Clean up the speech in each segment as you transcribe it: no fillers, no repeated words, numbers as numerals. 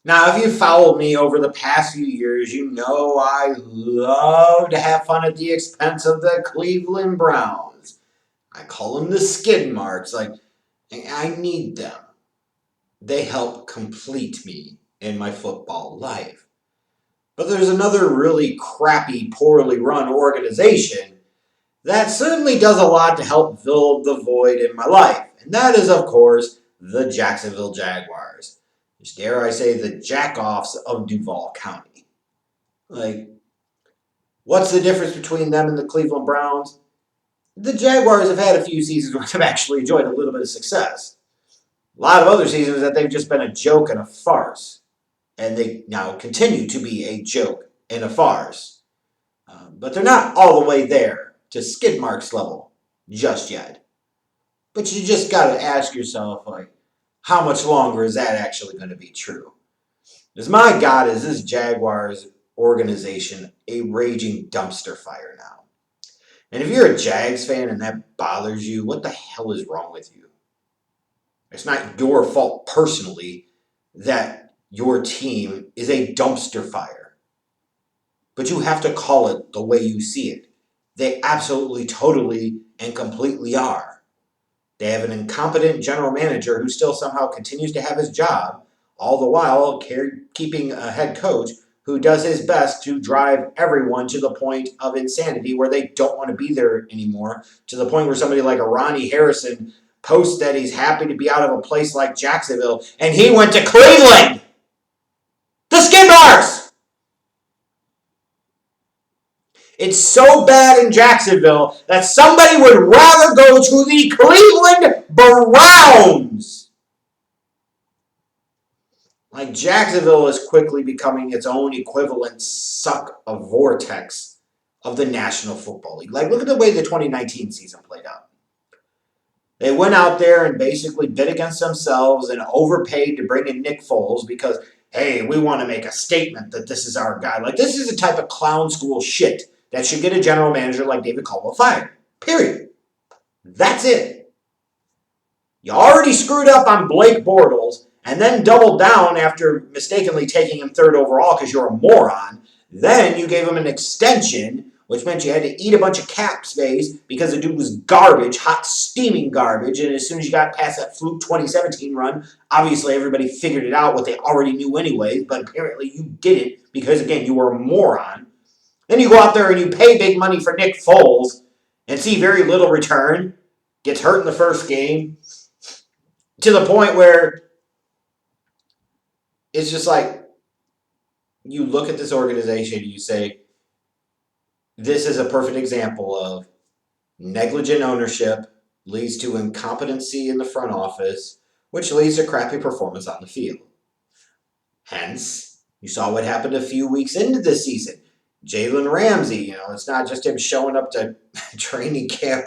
Now, if you followed me over the past few years, you know I love to have fun at the expense of the Cleveland Browns. I call them the skid marks. Like, I need them. They help complete me in my football life. But there's another really crappy, poorly run organization that certainly does a lot to help fill the void in my life. And that is, of course, the Jacksonville Jaguars. Which, dare I say, the jack-offs of Duval County. Like, what's the difference between them and the Cleveland Browns? The Jaguars have had a few seasons where they've actually enjoyed a little bit of success. A lot of other seasons that they've just been a joke and a farce. And they now continue to be a joke and a farce. But they're not all the way there to skid marks level just yet. But you just got to ask yourself, like, how much longer is that actually going to be true? Because my God, is this Jaguars organization a raging dumpster fire now? And if you're a Jags fan and that bothers you, what the hell is wrong with you? It's not your fault personally that your team is a dumpster fire. But you have to call it the way you see it. They absolutely, totally, and completely are. They have an incompetent general manager who still somehow continues to have his job, all the while keeping a head coach who does his best to drive everyone to the point of insanity where they don't want to be there anymore, to the point where somebody like a Ronnie Harrison posts that he's happy to be out of a place like Jacksonville, and he went to Cleveland! The Skid Marks! It's so bad in Jacksonville that somebody would rather go to the Cleveland Browns. Like, Jacksonville is quickly becoming its own equivalent suck of vortex of the National Football League. Like, look at the way the 2019 season played out. They went out there and basically bid against themselves and overpaid to bring in Nick Foles because, hey, we want to make a statement that this is our guy. Like, this is the type of clown school shit that should get a general manager like David Caldwell fired. Period. That's it. You already screwed up on Blake Bortles and then doubled down after mistakenly taking him third overall because you're a moron. Then you gave him an extension, which meant you had to eat a bunch of cap space because the dude was garbage, hot, steaming garbage. And as soon as you got past that fluke 2017 run, obviously everybody figured it out, what they already knew anyways, but apparently you didn't because, again, you were a moron. Then you go out there and you pay big money for Nick Foles and see very little return. Gets hurt in the first game to the point where it's just like you look at this organization and you say, this is a perfect example of negligent ownership leads to incompetency in the front office, which leads to crappy performance on the field. Hence, you saw what happened a few weeks into this season. Jaylen Ramsey, it's not just him showing up to training camp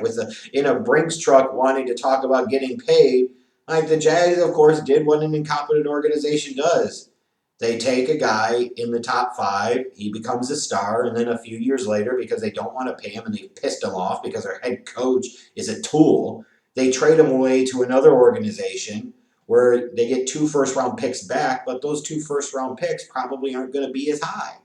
in a Brinks truck wanting to talk about getting paid. Like, the Jags, of course, did what an incompetent organization does. They take a guy in the top 5, he becomes a star, and then a few years later, because they don't want to pay him and they pissed him off because their head coach is a tool, they trade him away to another organization where they get 2 first-round picks back, but those 2 first-round picks probably aren't going to be as high.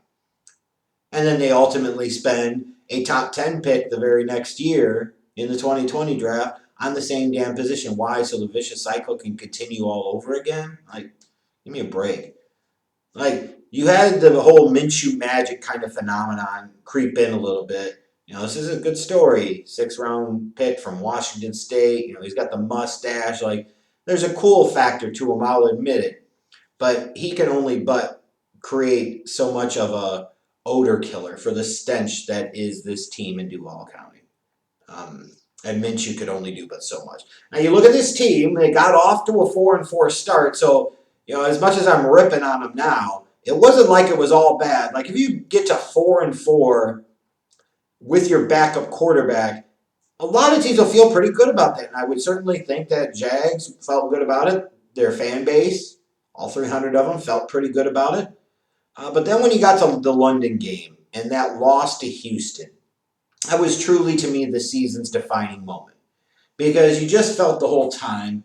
And then they ultimately spend a top 10 pick the very next year in the 2020 draft on the same damn position. Why? So the vicious cycle can continue all over again? Like, give me a break. Like, you had the whole Minshew magic kind of phenomenon creep in a little bit. This is a good story. 6th-round pick from Washington State. He's got the mustache. Like, there's a cool factor to him, I'll admit it. But he can only but create so much of a odor killer for the stench that is this team in Duval County. And Minshew could only do but so much. Now, you look at this team, they got off to a 4-4 start, so, as much as I'm ripping on them now, it wasn't like it was all bad. Like, if you get to 4-4 with your backup quarterback, a lot of teams will feel pretty good about that, and I would certainly think that Jags felt good about it. Their fan base, all 300 of them, felt pretty good about it. But then when you got to the London game and that loss to Houston, that was truly, to me, the season's defining moment. Because you just felt the whole time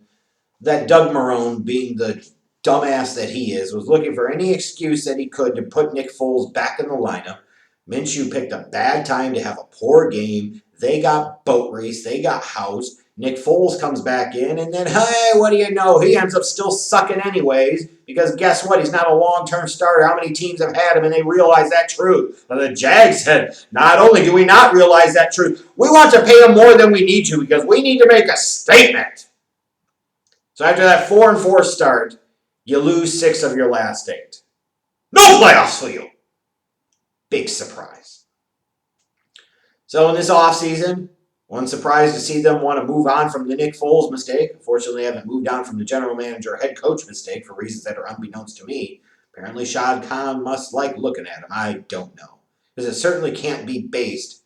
that Doug Marrone, being the dumbass that he is, was looking for any excuse that he could to put Nick Foles back in the lineup. Minshew picked a bad time to have a poor game. They got boat raced. They got housed. Nick Foles comes back in, and then, hey, what do you know? He ends up still sucking anyways, because guess what? He's not a long-term starter. How many teams have had him, and they realize that truth? And the Jags said, not only do we not realize that truth, we want to pay him more than we need to, because we need to make a statement. So after that 4-4 start, you lose 6 of your last 8. No playoffs for you. Big surprise. So in this offseason, one surprise to see them want to move on from the Nick Foles mistake. Unfortunately, they haven't moved on from the general manager head coach mistake for reasons that are unbeknownst to me. Apparently, Shad Khan must like looking at him. I don't know. Because it certainly can't be based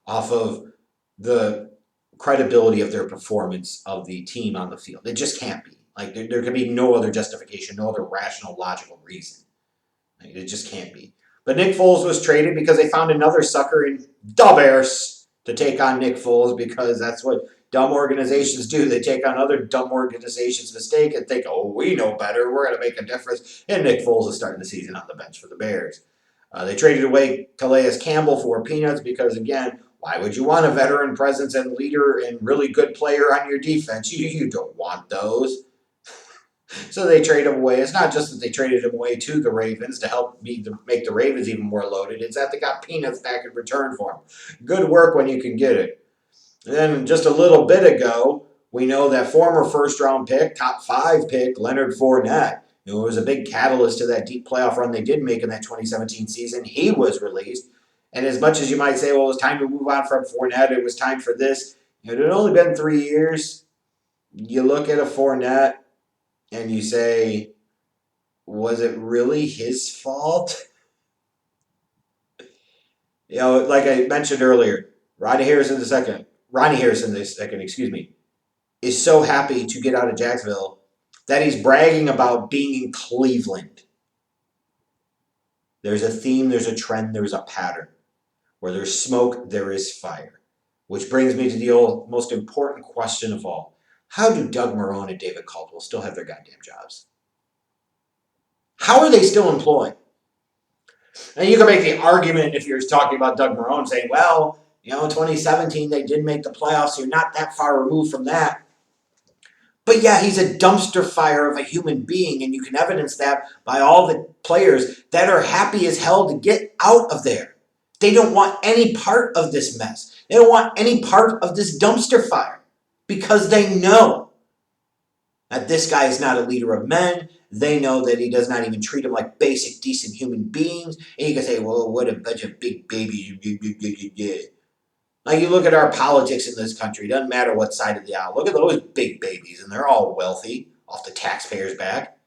off of the credibility of their performance of the team on the field. It just can't be. Like, there can be no other justification, no other rational, logical reason. Like, it just can't be. But Nick Foles was traded because they found another sucker in DUVAL'S to take on Nick Foles, because that's what dumb organizations do. They take on other dumb organizations' mistake and think, oh, we know better. We're going to make a difference. And Nick Foles is starting the season on the bench for the Bears. They traded away Calais Campbell for peanuts because, again, why would you want a veteran presence and leader and really good player on your defense? You don't want those. So they trade him away. It's not just that they traded him away to the Ravens to help make the Ravens even more loaded. It's that they got peanuts back in return for him. Good work when you can get it. And then just a little bit ago, we know that former first-round pick, top 5 pick, Leonard Fournette, who was a big catalyst to that deep playoff run they did make in that 2017 season, he was released. And as much as you might say, well, it was time to move on from Fournette, it was time for this, it had only been 3 years. You look at a Fournette, and you say, was it really his fault? You know, like I mentioned earlier, Ronnie Harrison II, is so happy to get out of Jacksonville that he's bragging about being in Cleveland. There's a theme, there's a trend, there's a pattern. Where there's smoke, there is fire. Which brings me to the most important question of all. How do Doug Marrone and David Caldwell still have their goddamn jobs? How are they still employed? And you can make the argument if you're talking about Doug Marrone saying, well, in 2017 they did make the playoffs, so you're not that far removed from that. But yeah, he's a dumpster fire of a human being, and you can evidence that by all the players that are happy as hell to get out of there. They don't want any part of this mess. They don't want any part of this dumpster fire. Because they know that this guy is not a leader of men. They know that he does not even treat them like basic, decent human beings. And you can say, well, what a bunch of big babies. Like, you look at our politics in this country. It doesn't matter what side of the aisle. Look at those big babies, and they're all wealthy off the taxpayers' back.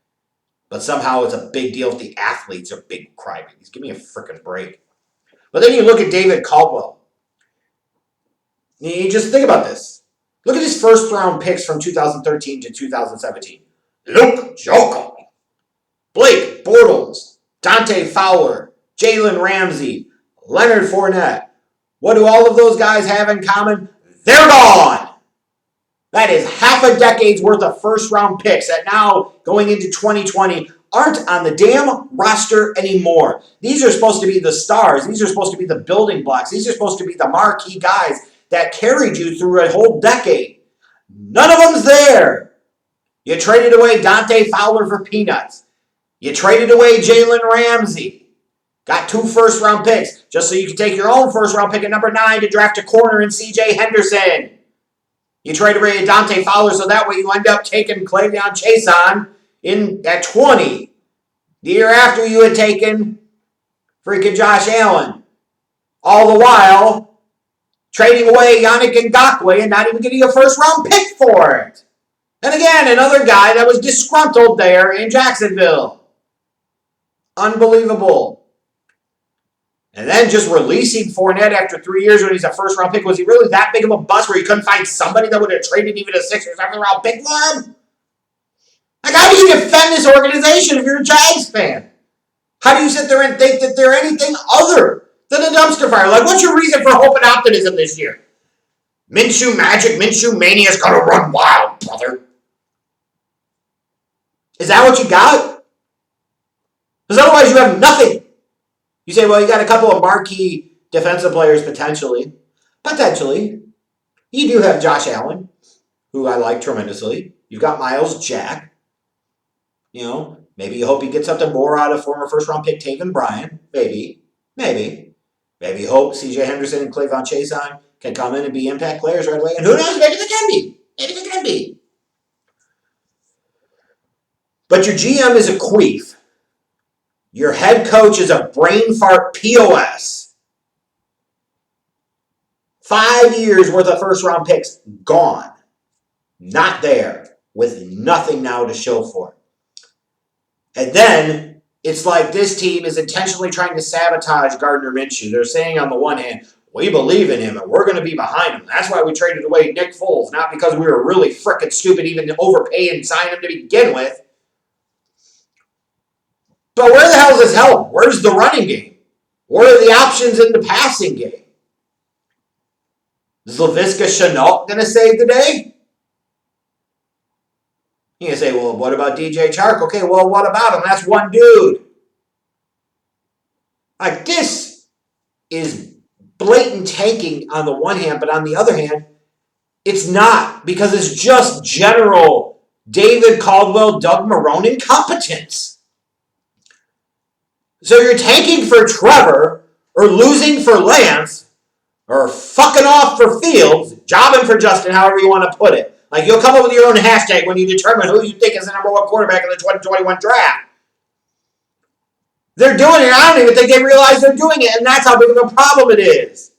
But somehow it's a big deal if the athletes are big crybabies. Give me a freaking break. But then you look at David Caldwell. You just think about this. Look at his first-round picks from 2013 to 2017. Luke Jokel, Blake Bortles, Dante Fowler, Jaylen Ramsey, Leonard Fournette. What do all of those guys have in common? They're gone. That is half a decade's worth of first-round picks that now, going into 2020, aren't on the damn roster anymore. These are supposed to be the stars. These are supposed to be the building blocks. These are supposed to be the marquee guys that carried you through a whole decade. None of them's there. You traded away Dante Fowler for peanuts. You traded away Jaylen Ramsey. Got 2 first-round picks just so you could take your own first-round pick at number 9 to draft a corner in C.J. Henderson. You traded away Dante Fowler so that way you end up taking Clayton Chase on at 20. The year after you had taken freaking Josh Allen. All the while trading away Yannick Ngakoue and not even getting a first-round pick for it. And again, another guy that was disgruntled there in Jacksonville. Unbelievable. And then just releasing Fournette after 3 years when he's a first-round pick. Was he really that big of a bust where you couldn't find somebody that would have traded even a 6th or 7th-round pick for him? Like, how do you defend this organization if you're a Jags fan? How do you sit there and think that they're anything other than a dumpster fire? Like, what's your reason for hope and optimism this year? Minshew magic, Minshew mania is going to run wild, brother. Is that what you got? Because otherwise you have nothing. You say, well, you got a couple of marquee defensive players potentially. Potentially. You do have Josh Allen, who I like tremendously. You've got Miles Jack. You know, maybe you hope you get something more out of former first-round pick Taven Bryan. Maybe. Maybe you hope C.J. Henderson and Clavon Chason can come in and be impact players right away. And who knows, maybe they can be. Maybe they can be. But your GM is a queef. Your head coach is a brain fart POS. 5 years worth of first-round picks gone. Not there. With nothing now to show for it. And then it's like this team is intentionally trying to sabotage Gardner Minshew. They're saying on the one hand, we believe in him and we're going to be behind him. That's why we traded away Nick Foles, not because we were really frickin' stupid even to overpay and sign him to begin with. But where the hell is his help? Where's the running game? Where are the options in the passing game? Is Laviska Shenault going to save the day? You can say, well, what about DJ Chark? Okay, well, what about him? That's one dude. Like, this is blatant tanking on the one hand, but on the other hand, it's not, because it's just general David Caldwell, Doug Marrone incompetence. So you're tanking for Trevor, or losing for Lance, or fucking off for Fields, jobbing for Justin, however you want to put it. Like, you'll come up with your own hashtag when you determine who you think is the number one quarterback in the 2021 draft. They're doing it. I don't even think they realize they're doing it, and that's how big of a problem it is.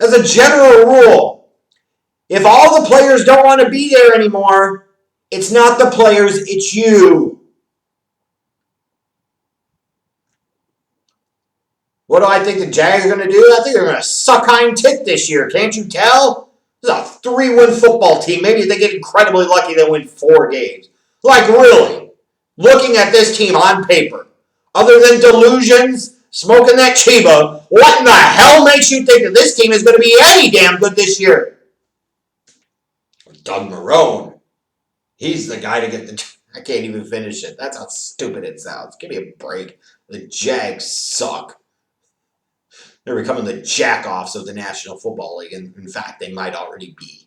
As a general rule, if all the players don't want to be there anymore, it's not the players, it's you. What do I think the Jags are going to do? I think they're going to suck hind tit this year. Can't you tell? This is a 3-win football team. Maybe if they get incredibly lucky, they'll win 4 games. Like, really? Looking at this team on paper, other than delusions, smoking that Chiba, what in the hell makes you think that this team is going to be any damn good this year? Doug Marrone. He's the guy to get the... I can't even finish it. That's how stupid it sounds. Give me a break. The Jags suck. They're becoming the jack-offs of the National Football League, and in fact, they might already be.